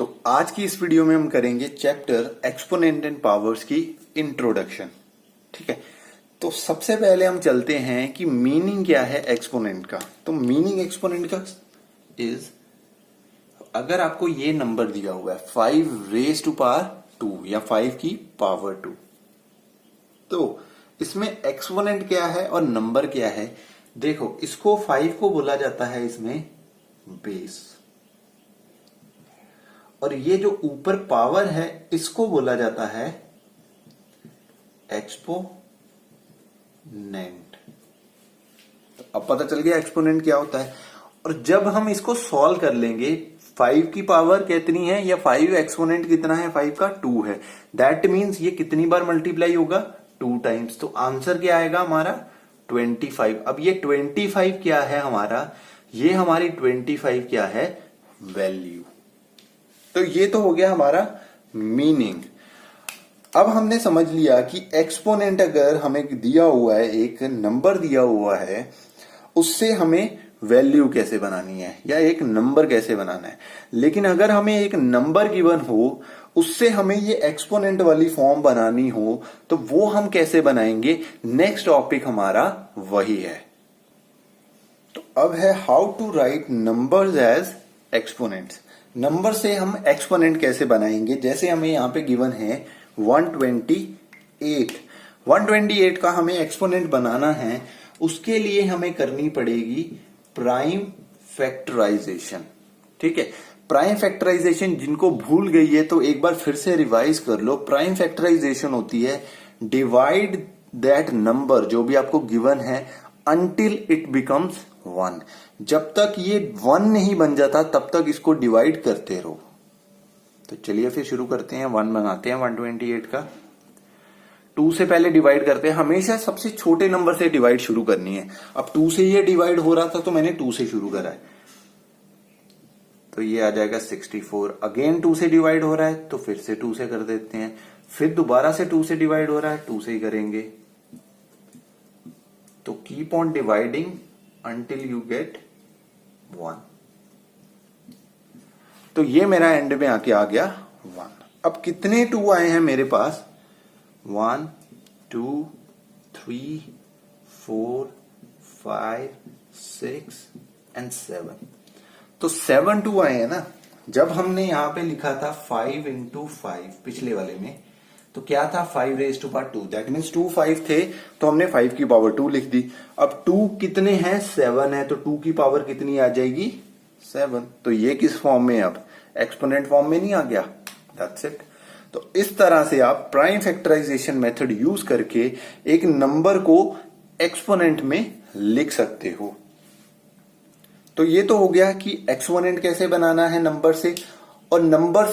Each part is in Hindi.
तो आज की इस वीडियो में हम करेंगे चैप्टर एक्सपोनेंट एंड पावर्स की इंट्रोडक्शन। ठीक है, तो सबसे पहले हम चलते हैं कि मीनिंग क्या है एक्सपोनेंट का। तो मीनिंग एक्सपोनेंट का इज, अगर आपको ये नंबर दिया हुआ है 5 raised to power 2 या 5 की पावर 2, तो इसमें एक्सपोनेंट क्या है और नंबर क्या है। देखो, इसको 5 को बोला जाता है इसमें बेस, और ये जो ऊपर पावर है इसको बोला जाता है एक्सपोनेंट। तो अब पता चल गया एक्सपोनेंट क्या होता है। और जब हम इसको सॉल्व कर लेंगे, 5 की पावर कितनी है या 5 एक्सपोनेंट कितना है, 5 का 2 है। दैट मीन्स ये कितनी बार मल्टीप्लाई होगा, 2 टाइम्स। तो आंसर क्या आएगा हमारा 25। अब ये 25 क्या है हमारा, ये हमारी 25 क्या है, वैल्यू। तो ये तो हो गया हमारा मीनिंग। अब हमने समझ लिया कि एक्सपोनेंट अगर हमें दिया हुआ है, एक नंबर दिया हुआ है, उससे हमें वैल्यू कैसे बनानी है या एक नंबर कैसे बनाना है। लेकिन अगर हमें एक नंबर गिवन हो, उससे हमें ये एक्सपोनेंट वाली फॉर्म बनानी हो, तो वो हम कैसे बनाएंगे, नेक्स्ट टॉपिक हमारा वही है। तो अब है how to write numbers as exponents. Number से हम एक्सपोनेंट कैसे बनाएंगे। जैसे हमें यहां पे गिवन है 128। 128 का हमें एक्सपोनेंट बनाना है, उसके लिए हमें करनी पड़ेगी प्राइम फैक्टराइजेशन। ठीक है, प्राइम फैक्टराइजेशन जिनको भूल गई है तो एक बार फिर से रिवाइज कर लो। प्राइम फैक्टराइजेशन होती है डिवाइड दैट नंबर जो भी आपको गिवन है until it becomes 1। जब तक ये 1 नहीं बन जाता तब तक इसको डिवाइड करते रहो। तो चलिए फिर शुरू करते हैं, 1 बनाते हैं 128 का। 2 से पहले डिवाइड करते हैं, हमेशा सबसे छोटे नंबर से डिवाइड शुरू करनी है। अब 2 से ये डिवाइड हो रहा था तो मैंने 2 से शुरू करा है, तो ये आ जाएगा 64। अगेन 2 से डिवाइड हो रहा है तो फिर से 2 से कर देते हैं, फिर दोबारा से 2 से डिवाइड हो रहा है 2 से ही करेंगे। तो keep on dividing until you get 1। तो ये मेरा एंड में आके आ गया 1। अब कितने 2 आए हैं मेरे पास, 1 2 3 4 5 6 एंड 7। तो 7 2 आए हैं ना। जब हमने यहां पे लिखा था 5 into 5 पिछले वाले में, तो क्या था 5 raised to power 2। That means 2 5 थे तो हमने 5 की पावर 2 लिख दी। अब 2 कितने हैं, 7 है, तो 2 की पावर कितनी आ जाएगी, 7। तो ये किस फॉर्म में, अब एक्सपोनेंट फॉर्म में नहीं आ गया। That's it. तो इस तरह से आप प्राइम फैक्टराइजेशन मेथड यूज करके एक नंबर को एक्सपोनेंट में लिख सकते हो। तो ये तो हो गया कि एक्सपोनेंट कैसे बनाना है नंबर से, और नंबर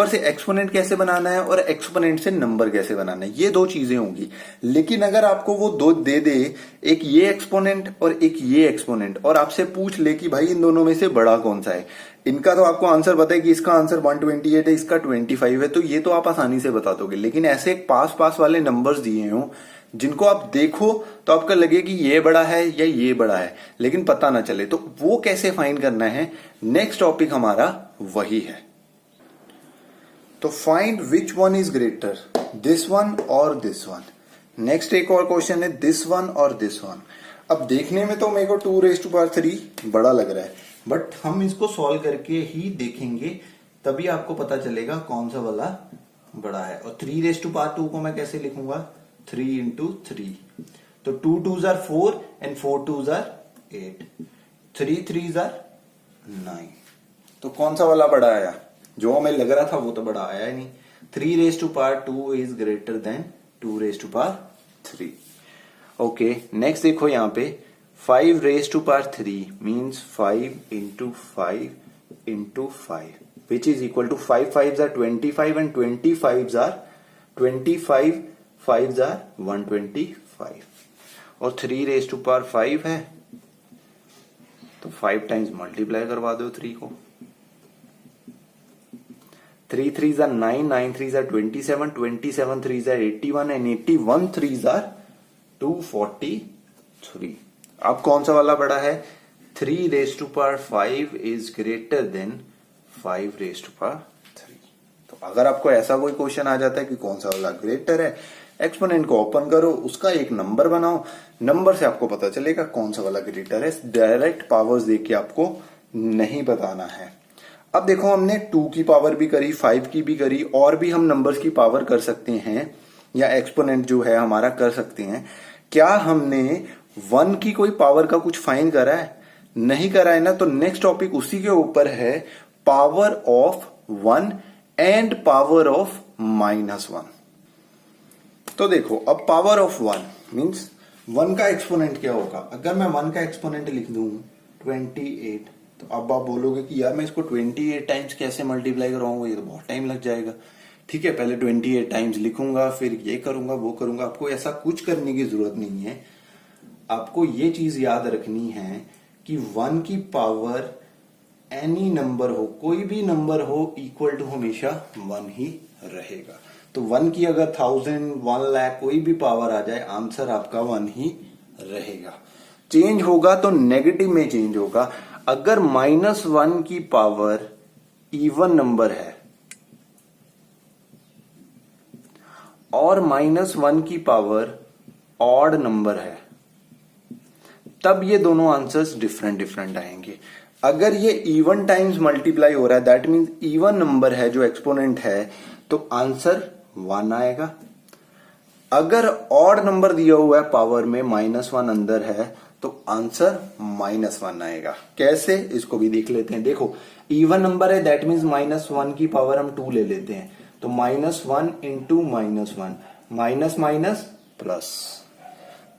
से एक्सपोनेंट कैसे बनाना है और एक्सपोनेंट से नंबर कैसे बनाना है, ये 2 चीजें होंगी। लेकिन अगर आपको वो 2 दे दे, एक ये एक्सपोनेंट और एक ये एक्सपोनेंट, और आपसे पूछ ले कि भाई इन दोनों में से बड़ा कौन सा है, इनका तो आपको आंसर पता है कि इसका आंसर 128 है, इसका 25 है, तो ये तो आप आसानी से बता दोगे। लेकिन ऐसे पास वाले नंबर्स दिए हों जिनको आप देखो तो आपका लगे कि ये बड़ा है या ये बड़ा है, लेकिन पता ना चले, तो वो कैसे फाइंड करना है, नेक्स्ट टॉपिक हमारा वही है। तो find which one is greater, this one और दिस वन। नेक्स्ट एक और क्वेश्चन है, दिस वन और दिस वन। अब देखने में तो मेरे को 2 raised to power 3 बड़ा लग रहा है, बट हम इसको सॉल्व करके ही देखेंगे, तभी आपको पता चलेगा कौन सा वाला बड़ा है। और 3 raised to power 2 को मैं कैसे लिखूंगा, 3 into 3। तो 2 2s are 4 and 4 2s are 8, 3 3s are 9। तो कौन सा वाला बड़ा आया, जो हमें लग रहा था वो तो बड़ा आया ही नहीं। 3 raised to power 2 is greater than 2 raised to power 3। Okay, next देखो यहां पे 5 raised to power 3 means 5 into 5 into 5 which is equal to 5 5s are 25 and 25 5s are 125। और 3 raised to power 5 है तो 5 टाइम्स मल्टीप्लाई करवा दो 3 को। 3 3s are 9, 9 3s are 27, 27 3s are 81 and 81 3s are 243। अब कौन सा वाला बड़ा है, 3 raised to power 5 is greater than 5 raise to power 3। तो अगर आपको ऐसा कोई क्वेश्चन आ जाता है कि कौन सा वाला ग्रेटर है, एक्सपोनेंट को ओपन करो, उसका एक नंबर बनाओ, नंबर से आपको पता चलेगा कौन सा वाला ग्रेटर है। डायरेक्ट पावर्स देख के आपको नहीं बताना है। अब देखो हमने 2 की पावर भी करी, 5 की भी करी, और भी हम नंबर्स की पावर कर सकते हैं या एक्सपोनेंट जो है हमारा कर सकते हैं। क्या हमने 1 की कोई पावर का कुछ फाइंड करा है? नहीं करा है ना। तो नेक्स्ट टॉपिक उसी के ऊपर है, power of 1 and power of -1। तो देखो अब पावर ऑफ 1 मींस 1 का एक्सपोनेंट क्या होगा। अगर मैं 1 का एक्सपोनेंट लिख दूं 28, तो अब आप बोलोगे कि यार मैं इसको 28 टाइम्स कैसे मल्टीप्लाई कराऊंगा, ये तो बहुत टाइम लग जाएगा। ठीक है, पहले 28 टाइम्स लिखूंगा, फिर ये करूंगा वो करूंगा। आपको ऐसा कुछ करने की जरूरत नहीं है। आपको ये चीज याद रखनी है कि 1 की पावर एनी नंबर हो, कोई भी नंबर हो, इक्वल टू हमेशा 1 ही रहेगा। तो 1 की अगर 1000, 1 लाख कोई भी पावर आ जाए, आंसर आपका 1 ही रहेगा। चेंज होगा तो नेगेटिव में चेंज होगा। अगर -1 की पावर इवन नंबर है और -1 की पावर ऑड नंबर है, तब ये दोनों आंसर्स डिफरेंट डिफरेंट आएंगे। अगर ये इवन टाइम्स मल्टीप्लाई हो रहा है, दैट मीन्स इवन नंबर है जो एक्सपोनेंट है, तो आंसर 1 आएगा। अगर ऑड नंबर दिया हुआ है पावर में, -1 अंदर है, तो आंसर -1 आएगा। कैसे, इसको भी देख लेते हैं। देखो इवन नंबर है, दैट मीन्स -1 की पावर हम 2 ले लेते हैं, तो -1 इंटू -1, माइनस माइनस प्लस।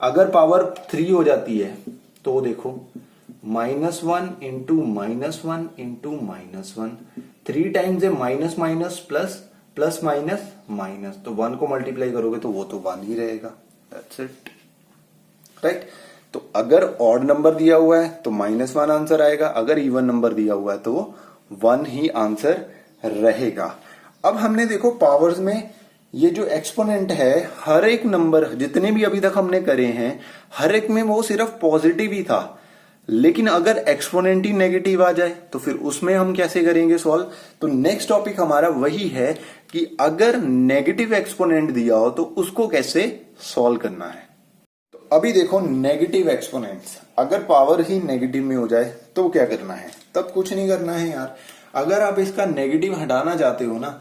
अगर पावर 3 हो जाती है तो देखो -1 इंटू -1 इंटू -1, 3 टाइम्स है minus minus plus, plus minus minus, तो 1 को मल्टीप्लाई करोगे तो वो तो 1 ही रहेगा। That's it, right. तो अगर ऑड नंबर दिया हुआ है तो -1 आंसर आएगा, अगर इवन नंबर दिया हुआ है तो वो 1 ही आंसर रहेगा। अब हमने देखो पावर्स में ये जो एक्सपोनेंट है, हर एक नंबर जितने भी अभी तक हमने करे हैं, हर एक में वो सिर्फ पॉजिटिव ही था। लेकिन अगर एक्सपोनेंट ही नेगेटिव आ जाए तो फिर उसमें हम कैसे करेंगे सॉल्व। तो नेक्स्ट टॉपिक हमारा वही है कि अगर नेगेटिव एक्सपोनेंट दिया हो तो उसको कैसे सॉल्व करना है। तो अभी देखो नेगेटिव एक्सपोनेंट्स, अगर पावर ही नेगेटिव में हो जाए तो क्या करना है। तब कुछ नहीं करना है यार। अगर आप इसका नेगेटिव हटाना चाहते हो ना,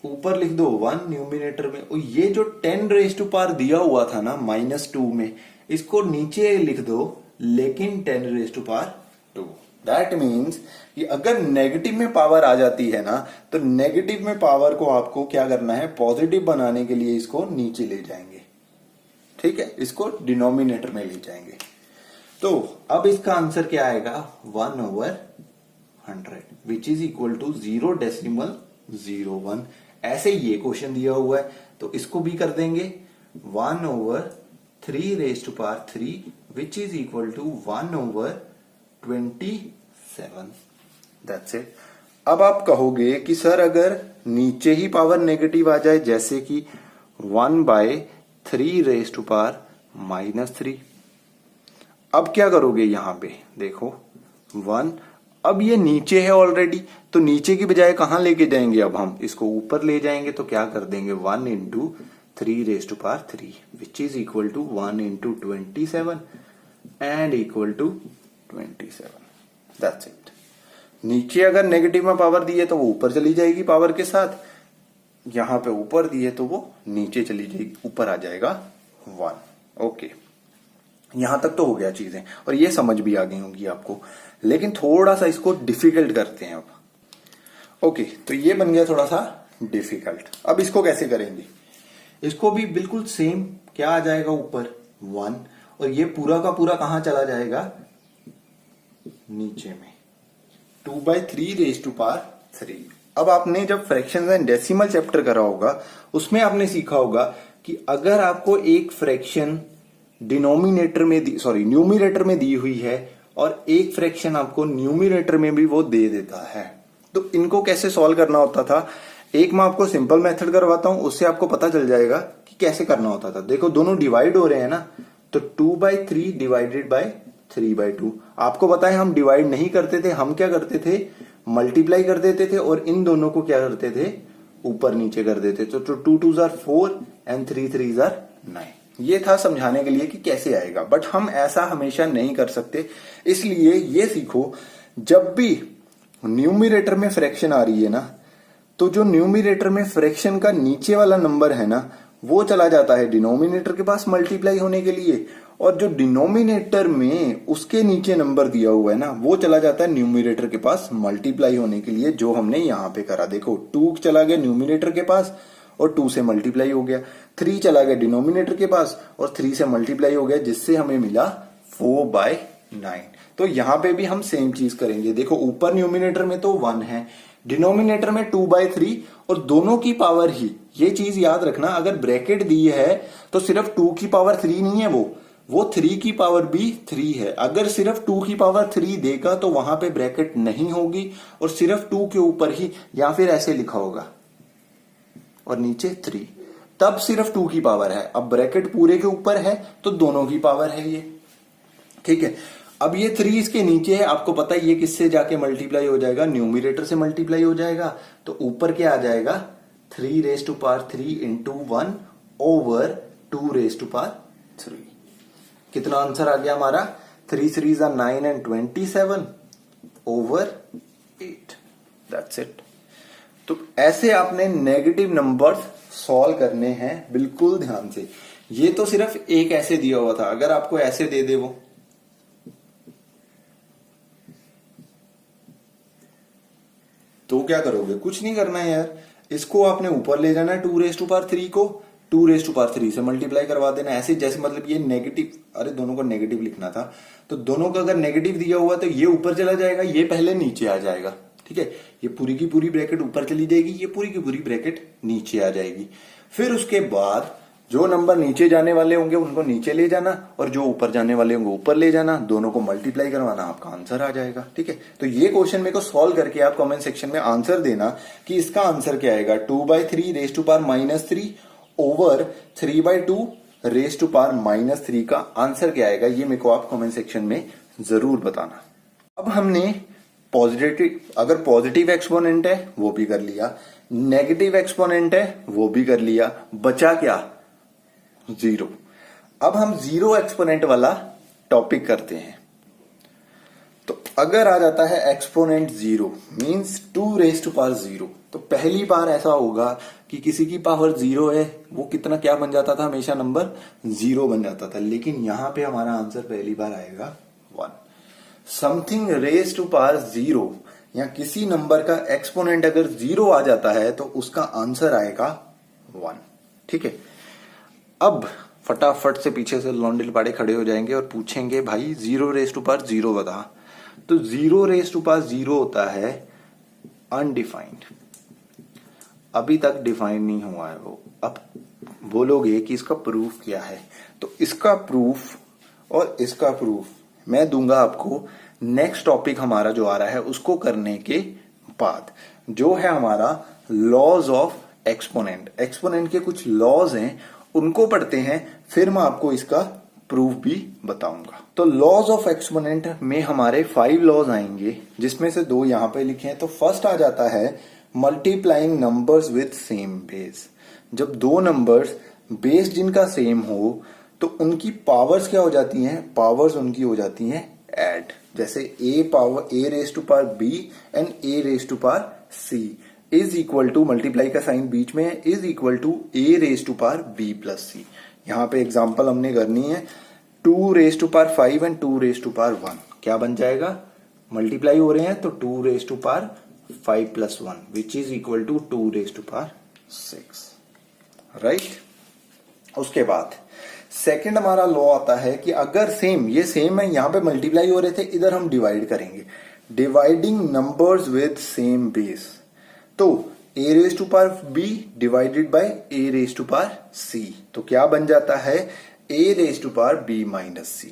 ऊपर लिख दो 1 न्यूमिनेटर में, और ये जो 10 रेज टू पावर दिया हुआ था ना -2 में, इसको नीचे लिख दो लेकिन 10 raise to power 2। That means कि अगर नेगेटिव में पावर आ जाती है ना, तो नेगेटिव में पावर को आपको क्या करना है, पॉजिटिव बनाने के लिए इसको नीचे ले जाएंगे। ठीक है, इसको डिनोमिनेटर में ले जाएंगे। तो अब इसका आंसर क्या आएगा, 1/100 विच इज इक्वल टू 0.01। ऐसे ये क्वेश्चन दिया हुआ है तो इसको भी कर देंगे 1/3 raise to power 3 which is equal to 1/27। That's it. अब आप कहोगे कि सर अगर नीचे ही पावर नेगेटिव आ जाए, जैसे कि 1/3 रेज टू पावर -3, अब क्या करोगे। यहां पे देखो 1, अब ये नीचे है ऑलरेडी, तो नीचे की बजाय कहां लेके जाएंगे, अब हम इसको ऊपर ले जाएंगे। तो क्या कर देंगे 1 into 3 raise to power 3 which is equal to 1 into 27 and equal to 27। That's it. नीचे अगर नेगेटिव में पावर दी है तो वो ऊपर चली जाएगी पावर के साथ, यहां पे ऊपर दी है तो वो नीचे चली जाएगी, ऊपर आ जाएगा 1। ओके, यहां तक तो हो गया चीजें, और ये समझ भी आ गई होंगी आपको। लेकिन थोड़ा सा इसको डिफिकल्ट करते हैं अब। ओके, तो ये बन गया थोड़ा सा डिफिकल्ट। अब इसको कैसे करेंगे, इसको भी बिल्कुल सेम, क्या आ जाएगा ऊपर 1, और ये पूरा का पूरा कहां चला जाएगा, नीचे में 2/3 रेज टू पावर 3। अब आपने जब फ्रैक्शंस एंड डेसिमल चैप्टर करा होगा, उसमें आपने सीखा होगा कि अगर आपको एक फ्रैक्शन डिनोमिनेटर में न्यूमिनेटर में दी हुई है और एक फ्रैक्शन आपको न्यूमिनेटर में भी वो दे देता है, तो इनको कैसे सॉल्व करना होता था। एक मैं आपको सिंपल मेथड करवाता हूं, उससे आपको पता चल जाएगा कि कैसे करना होता था। देखो दोनों डिवाइड हो रहे हैं ना, तो 2/3 डिवाइडेड बाय 3/2। आपको पता है हम डिवाइड नहीं करते थे, हम क्या करते थे, मल्टीप्लाई कर देते थे और इन दोनों को क्या करते थे, ऊपर नीचे कर देते थे। तो 2 2s are 4 and 3 3s are 9। ये था समझाने के लिए कि कैसे आएगा, बट हम ऐसा हमेशा नहीं कर सकते। इसलिए ये सीखो, जब भी न्यूमरेटर में फ्रैक्शन आ रही है ना, तो जो न्यूमरेटर में फ्रैक्शन का नीचे वाला नंबर है ना, वो चला जाता है डिनोमिनेटर के पास मल्टीप्लाई होने के लिए, और जो डिनोमिनेटर में उसके नीचे नंबर दिया हुआ है ना, वो चला जाता है न्यूमरेटर के पास मल्टीप्लाई होने के लिए, जो हमने यहां पे करा। देखो 2 चला गया न्यूमरेटर के पास और 2 से मल्टीप्लाई हो गया, 3 चला गया डिनोमिनेटर के पास और 3 से मल्टीप्लाई हो गया, जिससे हमें मिला 4/9। तो यहां पे भी हम सेम चीज करेंगे। देखो ऊपर न्यूमिनेटर में तो 1 है, डिनोमिनेटर में 2/3 और दोनों की पावर ही, ये चीज याद रखना, अगर ब्रैकेट दी है तो सिर्फ 2 की पावर 3 नहीं है, वो 3 की पावर भी 3 है। अगर सिर्फ 2 की पावर 3 देगा तो वहां पे ब्रैकेट नहीं होगी और सिर्फ 2 के ऊपर ही, या फिर ऐसे लिखा होगा और नीचे 3, तब सिर्फ 2 की पावर है। अब ब्रैकेट पूरे के ऊपर है तो दोनों की पावर है ये, ठीक है। अब ये 3 इसके नीचे है, आपको पता है ये किससे जाके मल्टीप्लाई हो जाएगा, न्यूमरेटर से मल्टीप्लाई हो जाएगा। तो ऊपर क्या आ जाएगा, 3 इंटू 1 ओवर 2 कितना आंसर आ गया हमारा, 3 3s are 9 and 27 over 8। That's it. तो ऐसे आपने नेगेटिव नंबर्स सॉल्व करने हैं, बिल्कुल ध्यान से। ये तो सिर्फ एक ऐसे दिया हुआ था, अगर आपको ऐसे दे दे वो, तो क्या करोगे, कुछ नहीं करना है यार। इसको आपने ऊपर ले जाना है 2 को 2 से मल्टीप्लाई करवा देना, ऐसे जैसे मतलब ये नेगेटिव, अरे दोनों को नेगेटिव लिखना था, तो दोनों का अगर नेगेटिव दिया हुआ तो ये ऊपर चला जाएगा, ये पहले नीचे आ जाएगा, ठीक है। ये पूरी की पूरी ब्रैकेट ऊपर चली जाएगी, ये पूरी की पूरी ब्रैकेट नीचे आ जाएगी। फिर उसके बाद जो नंबर नीचे जाने वाले होंगे उनको नीचे ले जाना और जो ऊपर जाने वाले होंगे ऊपर ले जाना, दोनों को मल्टीप्लाई करवाना, आपका आंसर आ जाएगा, ठीक है। तो ये क्वेश्चन मेरे को सॉल्व करके आप कमेंट सेक्शन में आंसर देना कि इसका आंसर क्या आएगा, 2/3 ओवर 3/2 का आंसर क्या आएगा, ये मेरे को आप कमेंट सेक्शन में जरूर बताना। अब हमने पॉजिटिव, अगर पॉजिटिव एक्सपोनेंट है वो भी कर लिया, नेगेटिव एक्सपोनेंट है वो भी कर लिया, बचा क्या, 0। अब हम 0 एक्सपोनेंट वाला टॉपिक करते हैं। तो अगर आ जाता है एक्सपोनेंट 0 मींस 2 तो पहली बार ऐसा होगा कि किसी की पावर 0 है, वो कितना क्या बन जाता था, हमेशा नंबर 0 बन जाता था। लेकिन यहां पे हमारा आंसर पहली बार आएगा 1। समथिंग रेज टू पावर 0 या किसी नंबर का एक्सपोनेंट अगर 0 आ जाता है तो उसका आंसर आएगा 1, ठीक है। अब फटाफट से पीछे से लौंडे लपाड़े खड़े हो जाएंगे और पूछेंगे भाई 0 बता। तो 0 होता है अनडिफाइंड, अभी तक डिफाइन नहीं हुआ है वो। अब बोलोगे कि इसका प्रूफ क्या है, तो इसका प्रूफ और इसका प्रूफ मैं दूंगा आपको नेक्स्ट टॉपिक हमारा जो आ रहा है उसको करने के बाद, जो है हमारा लॉज ऑफ एक्सपोनेंट। एक्सपोनेंट के कुछ लॉज हैं, उनको पढ़ते हैं, फिर मैं आपको इसका प्रूफ भी बताऊंगा। तो लॉज ऑफ एक्सपोनेंट में हमारे 5 लॉज आएंगे, जिसमें से 2 यहां पे लिखे हैं। तो फर्स्ट आ जाता है multiplying numbers with same base. जब 2 नंबर्स बेस जिनका सेम हो तो उनकी पावर्स क्या हो जाती हैं, पावर्स उनकी हो जाती हैं ऐड। जैसे a raise to power b and a raise to power c is equal to, multiply का साइन बीच में है, is equal to a raise to power b plus c। यहां पे एग्जांपल हमने करनी है 2 raise to power 5 and 2 raise to power 1। क्या बन जाएगा, मल्टीप्लाई हो रहे हैं तो 2 raise to power 5 plus 1 which is equal to 2 raise to power 6, right. उसके बाद सेकंड हमारा लॉ आता है कि अगर सेम, ये सेम है, यहां पे मल्टीप्लाई हो रहे थे, इधर हम डिवाइड करेंगे, dividing numbers with same base. तो a raise to power b divided by a raise to power c, तो क्या बन जाता है, a raise to power b minus c।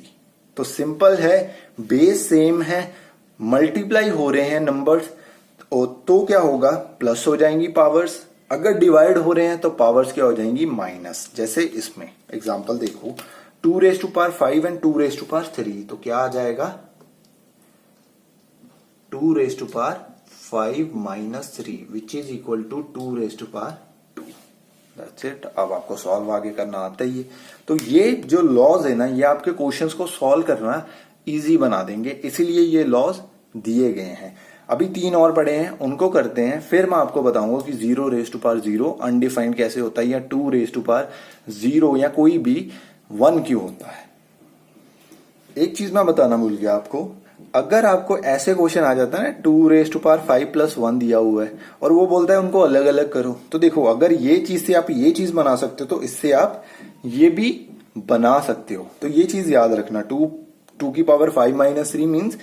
तो सिंपल है, बेस सेम है, मल्टीप्लाई हो रहे हैं नंबर्स, तो क्या होगा, प्लस हो जाएंगी पावर्स। अगर डिवाइड हो रहे हैं तो पावर्स क्या हो जाएंगी, माइनस। जैसे इसमें एग्जांपल देखो 2 raise to power 5 and 2 raise to power 3, तो क्या आ जाएगा 2 raise to power 5 minus 3 which is equal to 2 raise to power 2। That's it. अब आपको सॉल्व आगे करना आता ही है। तो ये जो लॉज है ना, ये आपके क्वेश्चंस को सॉल्व करना इजी बना देंगे, इसीलिए ये लॉज दिए गए हैं। अभी 3 और पड़े हैं, उनको करते हैं, फिर मैं आपको बताऊंगा कि 0 रेज टू पावर 0 अनडिफाइंड कैसे होता है, या 2 रेज टू पावर 0 या कोई भी 1 क्यों होता है। एक चीज मैं बताना भूल गया आपको, अगर आपको ऐसे क्वेश्चन आ जाता है ना 2 रेज टू पावर 5 प्लस 1 दिया हुआ है और वो बोलता है उनको अलग अलग करो, तो देखो अगर ये चीज से आप ये चीज बना सकते हो तो इससे आप ये भी बना सकते हो। तो ये चीज याद रखना, 2 की पावर 5 माइनस 3 मीन्स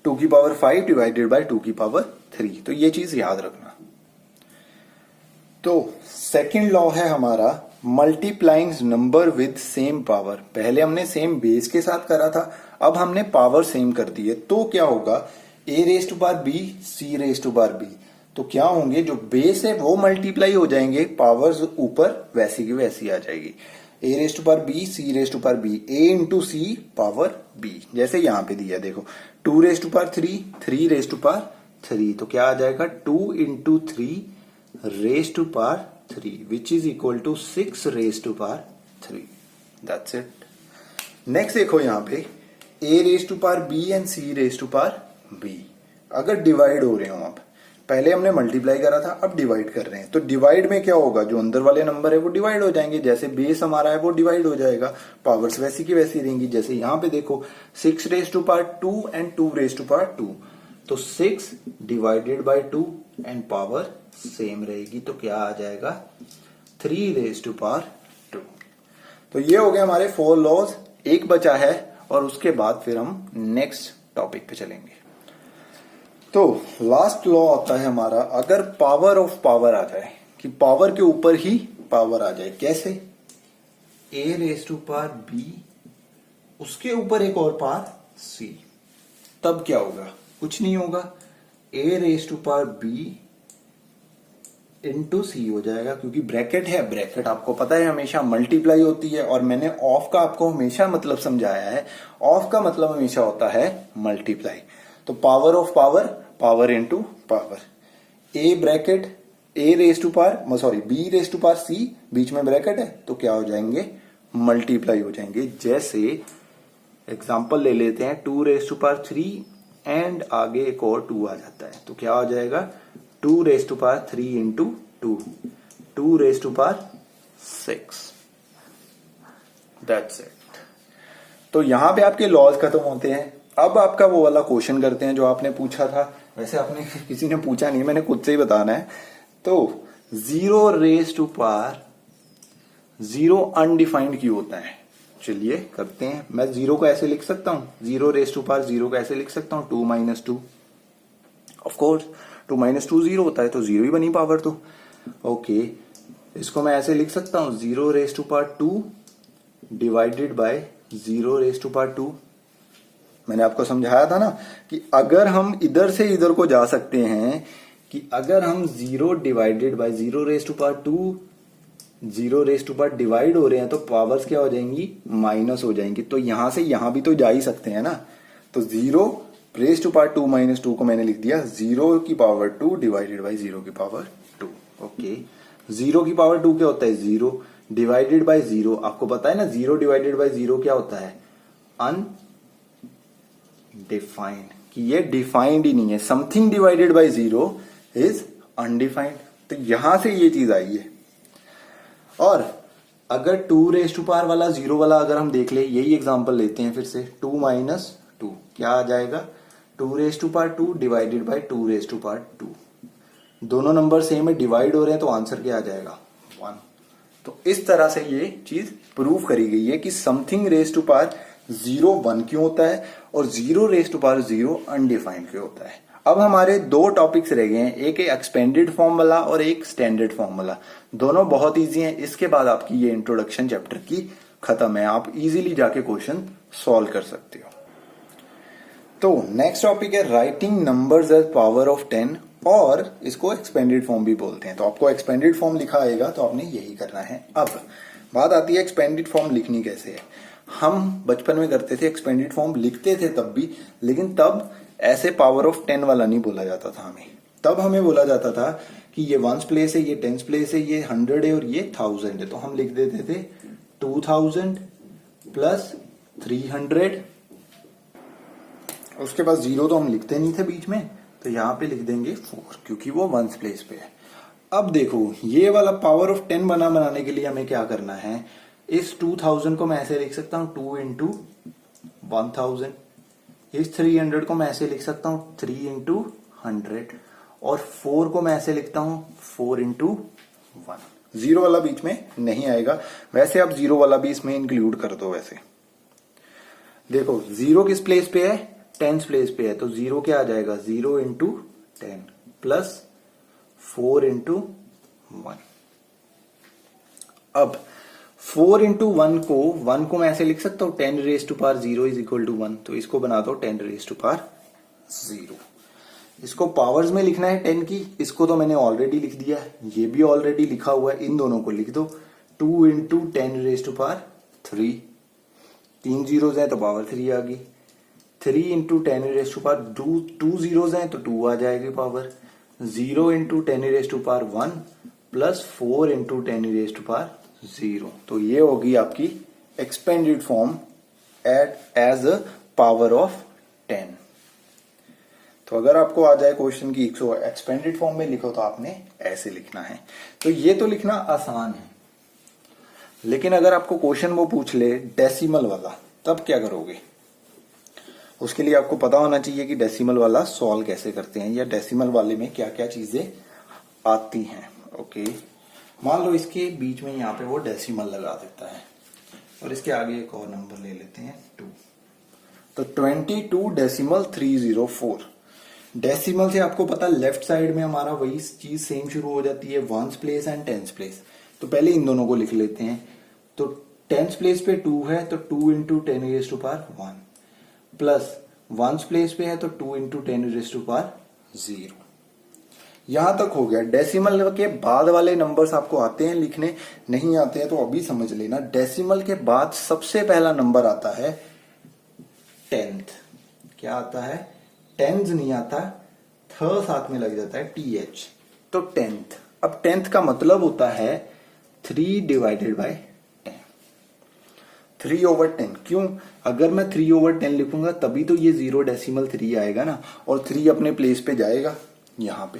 2 की पावर 5 डिवाइडेड बाय 2 की पावर 3। तो ये चीज याद रखना। तो सेकंड लॉ है हमारा multiplying number with same power. पहले हमने सेम बेस के साथ करा था, अब हमने पावर सेम कर दी है। तो क्या होगा, a raise to power b c raise to power b। तो क्या होंगे, जो बेस है वो मल्टीप्लाई हो जाएंगे, पावर्स ऊपर वैसी की वैसी आ जाएगी। a raise to power b c raise to power b, a into c power b, जैसे यहां पे दिया देखो 2 raise to power 3 3 raise to power 3। तो क्या आ जाएगा 2 into 3 raise to power 3 which is equal to 6 raise to power 3। That's it. Next देखो यहां पे a raise to power b and c raise to power b अगर डिवाइड हो रहे हो आप, पहले हमने मल्टीप्लाई करा था, अब डिवाइड कर रहे हैं, तो डिवाइड में क्या होगा, जो अंदर वाले नंबर है वो डिवाइड हो जाएंगे, जैसे बेस हमारा है वो डिवाइड हो जाएगा, पावर्स वैसी की वैसी रहेंगी। जैसे यहां पे देखो 6 raise to power 2 and 2 raise to power 2, तो 6 divided by 2 and power same रहेगी, तो क्या आ जाएगा 3 रेज टू पावर 2। तो ये हो गए हमारे 4 लॉज, एक बचा है और उसके बाद फिर हम नेक्स्ट टॉपिक पे चलेंगे। तो लास्ट लॉ आता है हमारा, अगर पावर ऑफ पावर आ जाए, कि पावर के ऊपर ही पावर आ जाए, कैसे, a raise to power b उसके ऊपर एक और पावर c, तब क्या होगा, कुछ नहीं होगा, a raise to power b into C हो जाएगा, क्योंकि ब्रैकेट है, ब्रैकेट आपको पता है हमेशा मल्टीप्लाई होती है, और मैंने ऑफ का आपको हमेशा मतलब समझाया है, ऑफ का मतलब हमेशा होता है मल्टीप्लाई। तो power of power, power into power, A bracket A raise to power sorry B raise to power C, बीच में ब्रैकेट है, तो क्या हो जाएंगे, मल्टीप्लाई हो जाएंगे। जैसे एग्जांपल ले लेते हैं 2 रेज टू पावर 3 एंड आगे एक और 2 आ जाता है, तो क्या हो जाएगा 2 raise to power 3 into 2 raise to power 6। That's it. तो यहां पे आपके लॉज खत्म होते हैं। अब आपका वो वाला क्वेश्चन करते हैं जो आपने पूछा था, वैसे आपने किसी ने पूछा नहीं, मैंने खुद से ही बताना है। तो 0 रेज टू पावर 0 अनडिफाइंड क्यों होता है, चलिए करते हैं। मैं 0 को ऐसे लिख सकता हूं, 0 रेज टू पावर 0 को ऐसे लिख सकता हूं 2 माइनस 2, ऑफकोर्स 2 माइनस 2 0 होता है, तो 0 ही बनी पावर। तो ओके, इसको मैं ऐसे लिख सकता हूं 0 raise to power 2 divided by 0 raise to power 2। मैंने आपको समझाया था ना कि अगर हम इधर से इधर को जा सकते हैं, कि अगर हम 0 divided by 0 raise to power 2 0 raise to power divide हो रहे हैं, तो पावर्स क्या हो जाएंगी, माइनस हो जाएंगी। तो यहां से यहां भी तो जा ही सकते हैं ना। तो 0 रेज टू पावर 2 माइनस 2 को मैंने लिख दिया 0 की पावर 2 डिवाइडेड बाय 0 की पावर 2। ओके, 0 की पावर 2 क्या होता है, 0 डिवाइडेड बाय 0, आपको पता है ना 0 डिवाइडेड बाय 0 क्या होता है, अनडिफाइंड, कि ये डिफाइंड ही नहीं है। Something divided by 0 is undefined. तो यहां से ये चीज आई है। और अगर 2 रेज टू पावर वाला 0 वाला अगर हम देख ले, यही एग्जांपल लेते हैं फिर से, 2 माइनस 2 क्या आ जाएगा, 2 raise to power 2 divided by 2 raise to power 2। दोनों नंबर सेम है, डिवाइड हो रहे हैं, तो आंसर क्या आ जाएगा 1। तो इस तरह से ये चीज प्रूव करी गई है कि समथिंग रेज टू पावर 0 1 क्यों होता है और 0 रेज टू पावर 0 अनडिफाइंड क्यों होता है। अब हमारे 2 टॉपिक्स रह गए हैं, एक है एक्सपेंडेड फॉर्म वाला और एक स्टैंडर्ड फॉर्म वाला। दोनों बहुत इजी हैं। इसके बाद आपकी ये इंट्रोडक्शन चैप्टर की खत्म है, आप इजीली जाके क्वेश्चन सॉल्व कर सकते हो। तो नेक्स्ट टॉपिक है writing numbers as power of 10, और इसको एक्सपेंडेड फॉर्म भी बोलते हैं। तो आपको एक्सपेंडेड फॉर्म लिखा आएगा, तो आपने यही करना है। अब बात आती है एक्सपेंडेड फॉर्म लिखनी कैसे है। हम बचपन में करते थे, एक्सपेंडेड फॉर्म लिखते थे तब भी, लेकिन तब ऐसे पावर ऑफ 10 वाला नहीं बोला जाता था हमें। तब हमें बोला जाता था कि ये वंस प्लेस है, ये टेंस प्लेस है, ये 100 है और ये 1000 है, तो हम लिख देते थे 2000 प्लस 300। उसके बाद 0 तो हम लिखते नहीं थे बीच में, तो यहां पे लिख देंगे 4 क्योंकि वो वंस प्लेस पे है। अब देखो ये वाला पावर ऑफ 10 बनाने के लिए हमें क्या करना है, इस 2000 को मैं ऐसे लिख सकता हूं 2 इंटू 1000, इस 300 को मैं ऐसे लिख सकता हूं 3 इंटू 100 और 4 को मैं ऐसे लिखता हूं 4 इंटू 1। 0 वाला बीच में नहीं आएगा, वैसे आप 0 वाला भी इसमें इंक्लूड कर दो। वैसे देखो 0 किस प्लेस पे है, टेंस प्लेस पे है, तो 0 क्या आ जाएगा 0 इंटू 10 प्लस 4 इंटू 1। अब 4 इंटू 1 को मैं ऐसे लिख सकता हूं 10 raise to power 0 is equal to 1, तो इसको बना दो 10 रेज टू पावर 0। इसको पावर्स में लिखना है 10 की, इसको तो मैंने ऑलरेडी लिख दिया है, ये भी ऑलरेडी लिखा हुआ है, इन दोनों को लिख दो 2 into 10 raise to power 3, 3 zeros है तो पावर 3 आ गई, 3 into 10 raise to power 2 zeros है तो 2 आ जाएगी power, 0 into 10 raise to power 1 plus 4 into 10 raise to power 0। तो ये होगी आपकी expanded form as a power of 10। तो अगर आपको आ जाए क्वेश्चन की इसको एक्सपेंडेड फॉर्म में लिखो तो आपने ऐसे लिखना है। तो ये तो लिखना आसान है, लेकिन अगर आपको क्वेश्चन वो पूछ ले डेसिमल वाला, तब क्या करोगे? उसके लिए आपको पता होना चाहिए कि डेसिमल वाला सॉल्व कैसे करते हैं या डेसिमल वाले में क्या क्या चीजें आती हैं। ओके, मान लो इसके बीच में यहाँ पे वो डेसिमल लगा देता है और इसके आगे एक और नंबर ले लेते हैं 2, तो 22 डेसिमल 304। डेसिमल से आपको पता लेफ्ट साइड में हमारा वही चीज सेम शुरू हो जाती है, ones place and tens place. तो पहले इन दोनों को लिख लेते हैं। तो टेंस प्लेस पे 2 है तो 2 into 10 raise to power 1 plus ones place पे है तो 2 इंटू 10 रेज टू पावर 0। यहां तक हो गया। डेसिमल के बाद वाले नंबर्स आपको आते हैं लिखने, नहीं आते हैं तो अभी समझ लेना। डेसिमल के बाद सबसे पहला नंबर आता है 10th। क्या आता है? टेंस नहीं आता, थ साथ में लग जाता है TH, तो 10th। अब 10th का मतलब होता है 3 डिवाइडेड बाय 10, 3/10। क्यों? अगर मैं 3/10 लिखूंगा तभी तो ये 0 डेसिमल 3 आएगा ना, और 3 अपने प्लेस पे जाएगा यहां पे।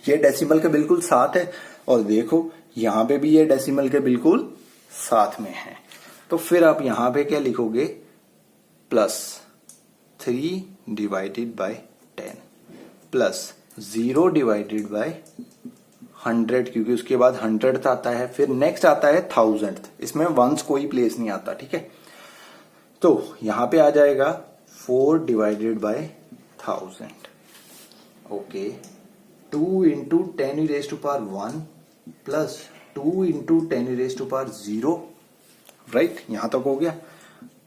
ये डेसिमल के बिल्कुल साथ है और देखो यहां पे भी ये डेसिमल के बिल्कुल साथ में है। तो फिर आप यहां पे क्या लिखोगे? Plus 3 divided by 10 plus 0 divided bye 100, क्योंकि उसके बाद 100th आता है। फिर नेक्स्ट आता है 1000th, इसमें वंस कोई प्लेस नहीं आता, ठीक है। तो यहां पे आ जाएगा 4 divided by 1000। Okay, 2 into 10 raise to power 1 plus 2 into 10 raise to power 0, right. यहां तक हो गया।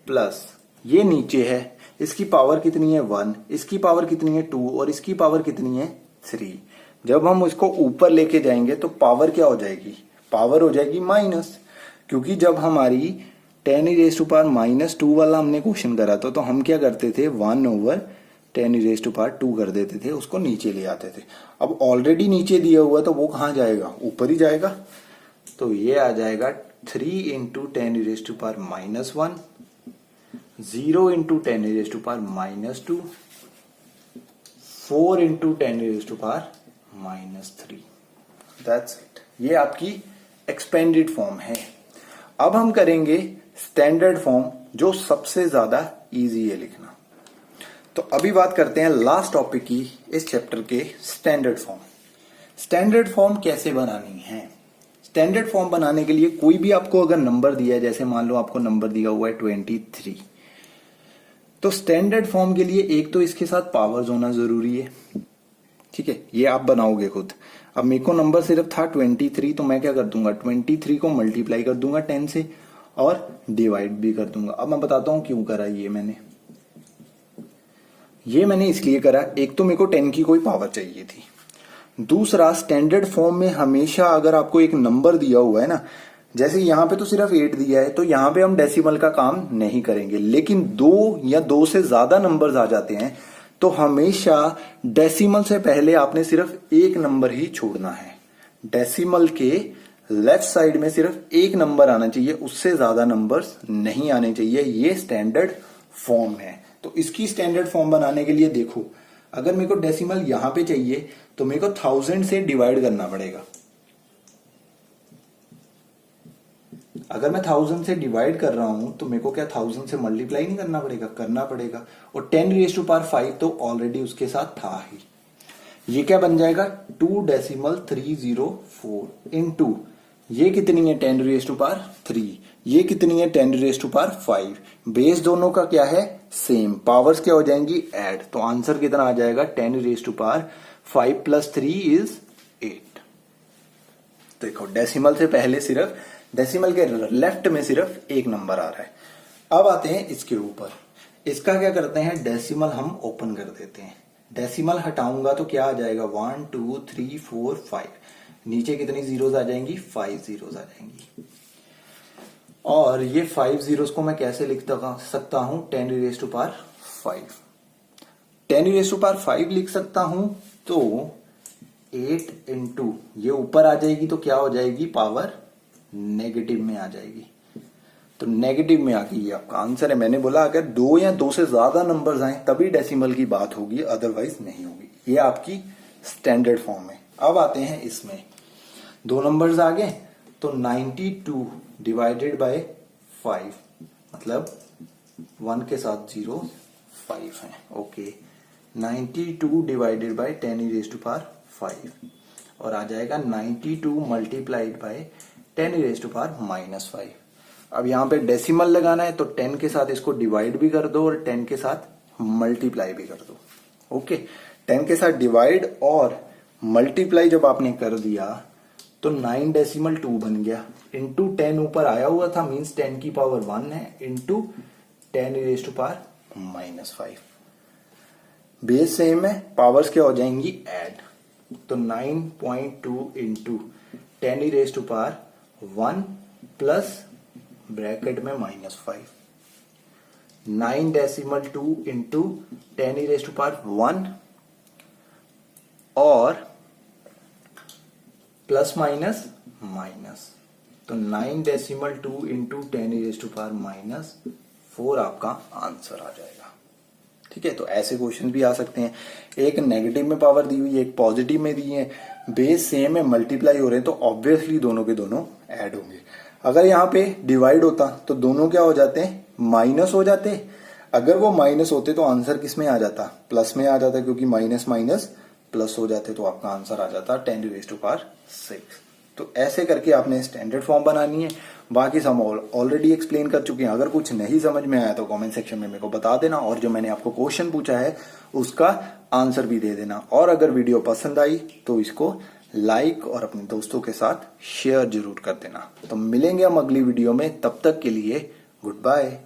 प्लस ये नीचे है, इसकी पावर कितनी है 1, इसकी पावर कितनी है 2 और इसकी पावर कितनी है 3। जब हम इसको ऊपर लेके जाएंगे तो पावर क्या हो जाएगी? पावर हो जाएगी माइनस, क्योंकि जब हमारी 10 रेज टू पावर -2 वाला हमने क्वेश्चन करा था तो हम क्या करते थे 1/10 रेज टू पावर 2 कर देते थे, उसको नीचे ले आते थे। अब ऑलरेडी नीचे दिया हुआ तो वो कहां जाएगा? ऊपर ही जाएगा। तो ये आ जाएगा 3 into 10 raise to power -1, 0 into 10 raise to power -2, 4 into 10 raise to power -3। That's it. ये आपकी एक्सपेंडेड फॉर्म है। अब हम करेंगे स्टैंडर्ड फॉर्म, जो सबसे ज्यादा इजी है लिखना। तो अभी बात करते हैं लास्ट टॉपिक की इस चैप्टर के, स्टैंडर्ड फॉर्म। स्टैंडर्ड फॉर्म कैसे बनानी है? स्टैंडर्ड फॉर्म बनाने के लिए कोई भी आपको अगर नंबर दिया है, जैसे मान लो आपको नंबर दिया हुआ है 23, तो स्टैंडर्ड फॉर्म के लिए एक तो इसके साथ पावर्स होना जरूरी है, ठीक है। ये आप बनाओगे खुद। अब मेरे को नंबर सिर्फ था 23, तो मैं क्या कर दूंगा 23 को मल्टीप्लाई कर दूंगा 10 से और डिवाइड भी कर दूंगा। अब मैं बताता हूं क्यों करा ये मैंने इसलिए करा, एक तो मेरे को 10 की कोई पावर चाहिए थी, दूसरा स्टैंडर्ड फॉर्म में हमेशा अगर आपको एक नंबर दिया हुआ है ना, जैसे यहां पे तो सिर्फ 8 दिया है तो यहां पे हम डेसिमल का काम नहीं करेंगे, लेकिन 2 या 2 से ज्यादा नंबर्स आ जाते हैं तो हमेशा डेसिमल से पहले आपने सिर्फ एक नंबर ही छोड़ना है। डेसिमल के लेफ्ट साइड में सिर्फ एक नंबर आना चाहिए, उससे ज्यादा नंबर्स नहीं आने चाहिए। ये स्टैंडर्ड फॉर्म है। तो इसकी स्टैंडर्ड फॉर्म बनाने के लिए देखो, अगर मेरे को डेसिमल यहां पे चाहिए तो मेरे को 1000 से डिवाइड करना पड़ेगा। अगर मैं 1000 से डिवाइड कर रहा हूं तो मेरे को क्या 1000 से मल्टीप्लाई नहीं करना पड़ेगा? करना पड़ेगा। और 10⁵ तो ऑलरेडी उसके साथ था ही। ये क्या बन जाएगा? 2.304 इंटू ये कितनी है 10⁵3, ये कितनी है 10⁵5। बेस दोनों का क्या है? सेम। पावर्स क्या हो जाएंगी? ऐड। तो आंसर कितना आ जाएगा? 10⁵5 + 3 = 8। देखो डेसिमल से पहले सिर्फ, डेसिमल के लेफ्ट में सिर्फ एक नंबर आ रहा है। अब आते हैं इसके ऊपर। इसका क्या करते हैं? डेसिमल हम ओपन कर देते हैं। डेसिमल हटाऊंगा तो क्या आ जाएगा? 1 2 3 4 5। नीचे कितनी जीरोस आ जाएंगी? 5 जीरोस आ जाएंगी। और ये 5 जीरोस को मैं कैसे लिख सकता हूं? 10⁵5। 10⁵5 लिख सकता हूं तो 8 इंटू ये ऊपर आ जाएगी तो क्या हो जाएगी? पावर नेगेटिव में आ जाएगी। तो नेगेटिव में आ गई, ये आपका आंसर है। मैंने बोला अगर 2 या 2 से ज्यादा नंबर्स आए तभी डेसिमल की बात होगी, अदरवाइज नहीं होगी। ये आपकी स्टैंडर्ड फॉर्म है। अब आते हैं इसमें, 2 नंबर्स आ गए तो 92 डिवाइडेड बाय 5, मतलब 1 के साथ 0 5 है। ओके, 92 डिवाइडेड बाय 10⁵5 और आ जाएगा 92 मल्टीप्लाइड बाय 10⁻⁻5। अब यहां पे डेसिमल लगाना है तो 10 के साथ इसको डिवाइड भी कर दो और 10 के साथ मल्टीप्लाई भी कर दो। ओके, 10 के साथ डिवाइड और मल्टीप्लाई जब आपने कर दिया तो 9.2 बन गया। इंटू 10 ऊपर आया हुआ था, मींस 10 की पावर 1 है, इंटू 10⁻⁻5। बेस सेम है, पावर्स क्या हो जाएंगी? ऐड। तो 9.2 इंटू 10⁻1 प्लस ब्रैकेट में -5। 9.2 इंटू 10⁻1 और प्लस माइनस माइनस, तो 9.2 इंटू 10⁻⁻4 आपका आंसर आ जाएगा। ठीक है, तो ऐसे क्वेश्चन भी आ सकते हैं। एक नेगेटिव में पावर दी हुई है, एक पॉजिटिव में दी है, बेस सेम है, मल्टीप्लाई हो रहे हैं, तो ऑब्वियसली दोनों के दोनों ऐड होंगे। अगर यहाँ पे डिवाइड होता तो दोनों क्या हो जाते हैं? माइनस हो जाते। अगर वो माइनस होते तो आंसर किस में आ जाता? प्लस में आ जाता, क्योंकि माइनस माइनस प्लस हो जाते तो आपका आंसर आ जाता 10⁻6। तो ऐसे करके आपने स्टैंडर्ड फॉर्म बनानी है। बाकी सब ऑलरेडी एक्सप्लेन कर चुके हैं। अगर कुछ नहीं समझ में आया तो कमेंट सेक्शन में मेरे को बता देना, और जो मैंने आपको क्वेश्चन पूछा है उसका आंसर भी दे देना। और अगर वीडियो पसंद आई तो इसको लाइक और अपने दोस्तों के साथ शेयर जरूर कर देना। तो मिलेंगे हम अगली वीडियो में, तब तक के लिए गुड बाय।